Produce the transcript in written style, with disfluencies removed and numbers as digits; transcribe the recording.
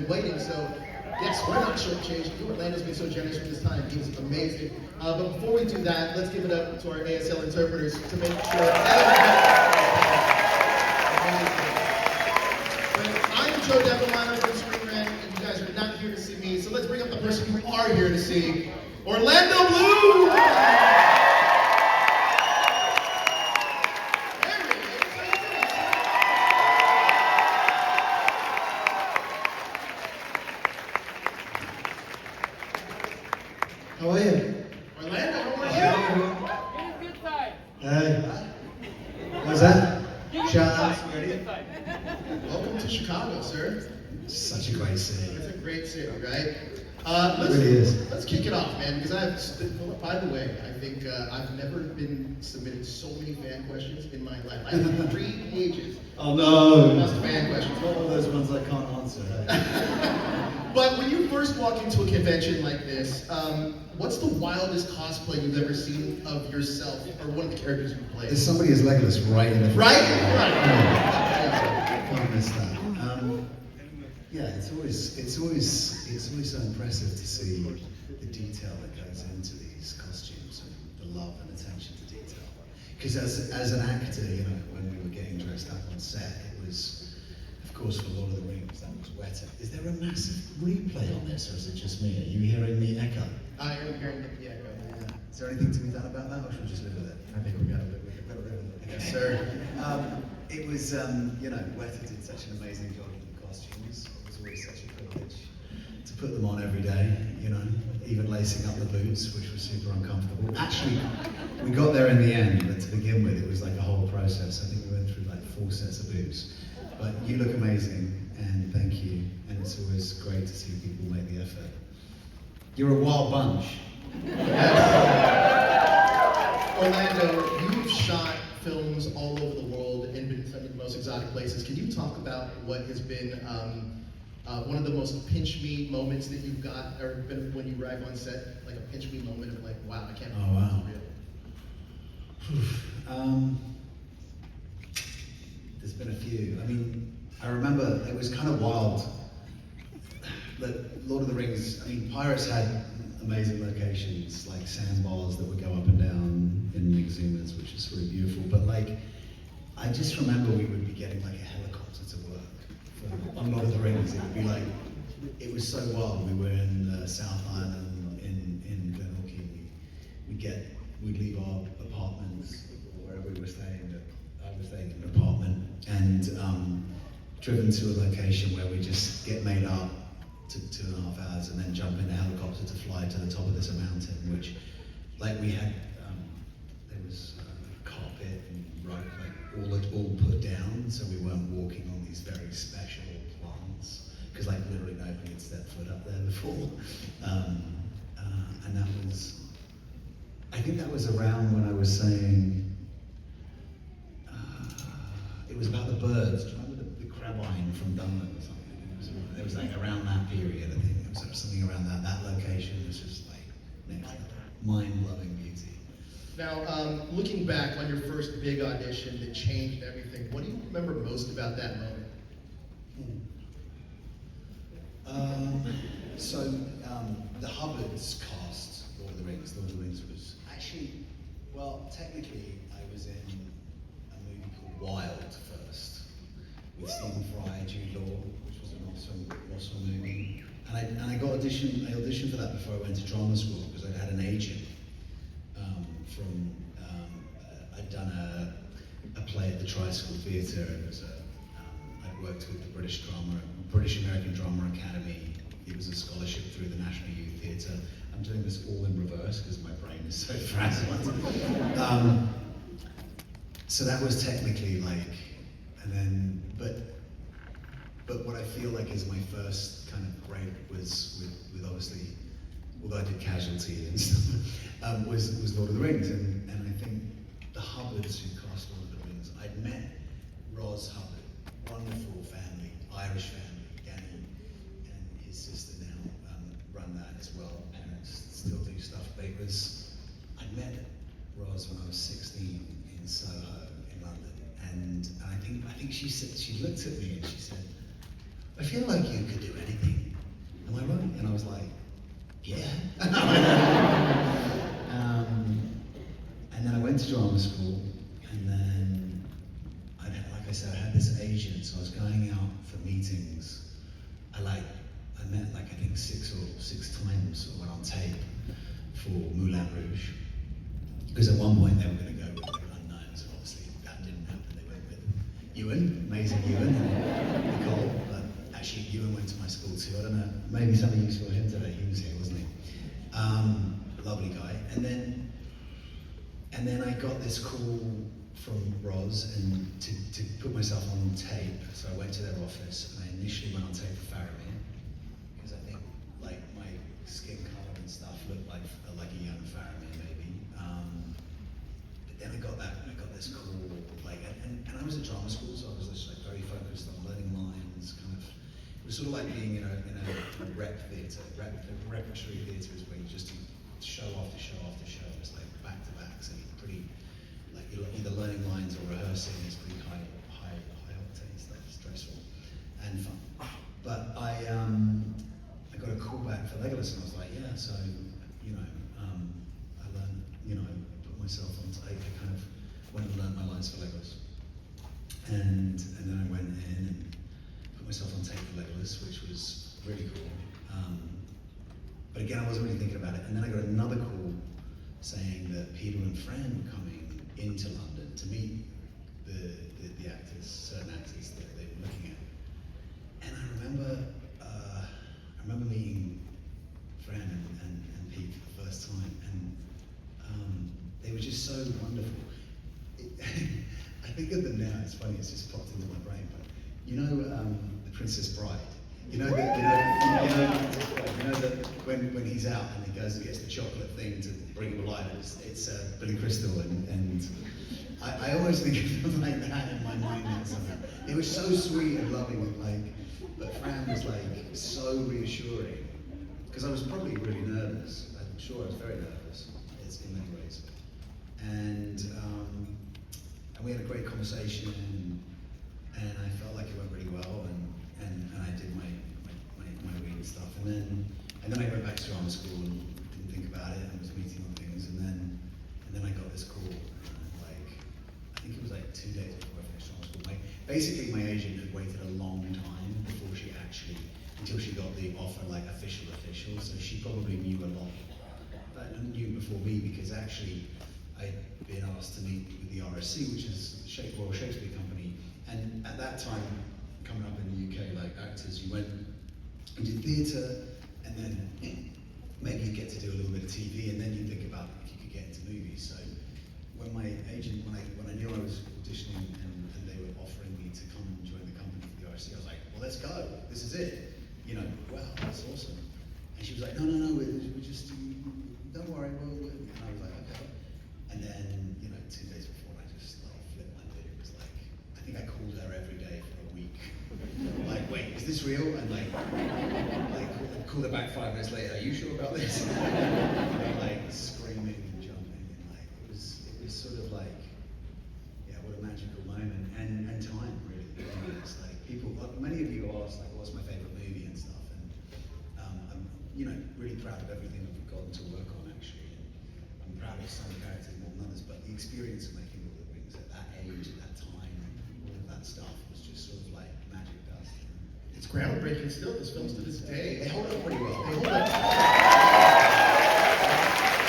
been waiting, so yes, we're not shortchanged. Orlando's been so generous with his time. He was amazing. But before we do that, let's give it up to our ASL interpreters to make sure I'm Joe Deppelminer from Screen Rant, and you guys are not here to see me, so let's bring up the person who are here to see Orlando Bloom! How are you? Orlando, how are you? Good side. Hey. What's that? Shout out. Welcome to Chicago, sir. Such a great city. It's a great city, right? It really is. Let's kick it off, man, because by the way, I think I've never been submitted so many fan questions in my life. I have 3 pages. Oh no! Of fan questions. All those ones I can't answer. But when you first walk into a convention like this, what's the wildest cosplay you've ever seen of yourself or one of the characters you play? There's somebody as Legolas right in the front. Right? Can't miss that. Yeah, it's always so impressive to see the detail that goes into these costumes and the love and attention to detail. Because as an actor, you know, when we were getting dressed up on set, it was, of course, for Lord of the Rings, that was wetter. Is there a massive replay on this, or is it just me? Are you hearing me echo? I am hearing the echo. Yeah. Is there anything to be done about that, or should we just live with it? I think we got to live with it. Yes, sir. It was, you know, Weta did such an amazing job with the costumes. It was always such a privilege to put them on every day, you know, even lacing up the boots, which was super uncomfortable. Actually, we got there in the end, but to begin with, it was like a whole process. I think we went through like 4 sets of boots. But you look amazing, and thank you. And it's always great to see people make the effort. You're a wild bunch. Orlando, you've shot films all over the world and been to some of the most exotic places. Can you talk about what has been one of the most pinch me moments that you've got, or been when you arrive on set, like a pinch me moment of like, wow, I can't believe this is real? There's been a few. I mean, I remember it was kind of wild. Lord of the Rings, I mean, Pirates had amazing locations, like sandbars that would go up and down in Exumas, which is really beautiful. But like, I just remember we would be getting like a helicopter to work on Lord of the Rings. It would be like, it was so wild. We were in South Island in Glenorchy. We'd leave our apartments or wherever we were staying. I was staying in an apartment and driven to a location where we just get made up. Took 2.5 hours and then jump in a helicopter to fly to the top of this mountain, which, like, we had, there was carpet and all put down, so we weren't walking on these very special plants, because like literally nobody had stepped foot up there before. And that was, I think that was around when I was saying, it was about the birds. Do you remember the crabine from Dunlop or something? It was like around that period, I think. It was something around that location was just like next level, mind-blowing beauty. Now, looking back on your first big audition that changed everything, what do you remember most about that moment? The Hubbards cast Lord of the Rings. Lord of the Rings was actually, well, technically I was in a movie called Wild first, with Stephen Fry, Jude Law, which was an awesome movie. And I auditioned for that before I went to drama school because I'd had an agent I'd done a play at the Tri-School Theatre. It was I'd worked with the British American Drama Academy. It was a scholarship through the National Youth Theatre. I'm doing this all in reverse because my brain is so frazzled. So that was technically like, and then, but what I feel like is my first kind of break was with obviously, although I did Casualty and stuff, was Lord of the Rings, and I think the Hubbards who cast Lord of the Rings, I'd met Roz Hubbard, wonderful family, Irish family, Danny and his sister now run that as well. Parents still do stuff, but it was, I met Roz when I was 16 in Soho in London, and I think she said, she looked at me and she said, I feel like you could do anything. Am I right? And I was like, yeah. And then I went to drama school, and then, like I said, I had this agent, so I was going out for meetings. I met like I think six times, or went on tape for Moulin Rouge. Because at one point they were going to go with like unknowns, and obviously that didn't happen. They went with Ewan, amazing Ewan, and Nicole. But actually, Ewan went to my school too. I don't know, maybe some of you saw him today. He was here, wasn't he? Lovely guy. And then I got this call from Roz and to put myself on tape. So I went to their office, and I initially went on tape for Faramir, because I think like my skin color and stuff looked like a young Faramir maybe. But then I got this call, like, and I was at drama school, so I was just like very focused on learning lines, kind of. It was sort of like being in a rep theatre. Repertory theatre is where you just do show after show after show. It's like back to back, so you're pretty, like you're either learning lines or rehearsing. It's pretty high octane stuff, stressful and fun. But I got a call back for Legolas, and I was like, yeah. So I learned, I put myself on. I kind of went and learned my lines for Legolas, and then I went in and put myself on tape for Legolas, which was really cool. But again, I wasn't really thinking about it. And then I got another call saying that Peter and Fran were coming into London to meet the actors, certain actors that they were looking at. And I remember meeting Fran and Pete for the first time, and they were just so wonderful. I think of them now. It's funny. It's just popped into my brain. But The Princess Bride. You know that when he's out and he goes and gets the chocolate thing to bring him alive, it's Billy Crystal, and I always think of them like that in my mind now somehow. It was so sweet and loving, and but Fran was like so reassuring, because I was probably really nervous. I'm sure I was very nervous, in many ways, and we had a great conversation, and I felt like it went really well, and I did my reading stuff, and then I went back to drama school and didn't think about it, and was meeting on things, and then I got this call, I think it was like 2 days before I finished drama school. Basically my agent had waited a long time until she got the offer, like official, so she probably knew a lot, but knew before me, because actually I'd been asked to meet with the RSC, which is Royal Shakespeare Company, and at that time, coming up in the UK, like actors, you went and did theatre, and then maybe you get to do a little bit of TV, and then you think about if you could get into movies. So when my agent, when I knew I was auditioning and they were offering me to come and join the company for the RSC, I was like, well, let's go. This is it. Wow, that's awesome. And she was like, no, we just, don't worry, we'll. And I was like, okay. And then, 2 days before, I just flipped my lid. It was like, I think I called her every day for a week. Like, wait, is this real? And called her back 5 minutes later. Are you sure about this? And, screaming and jumping, and it was sort of like, yeah, what a magical moment, and time really. It's like many of you asked what's my favorite movie and stuff, and I'm really proud of everything I've gotten to work on actually. And I'm proud of some characters more than others, but the experience of making Lord of the Rings at that age, at that time, all of that stuff was just sort of like magic dust. It's groundbreaking still. Those films to this day, they hold up pretty well.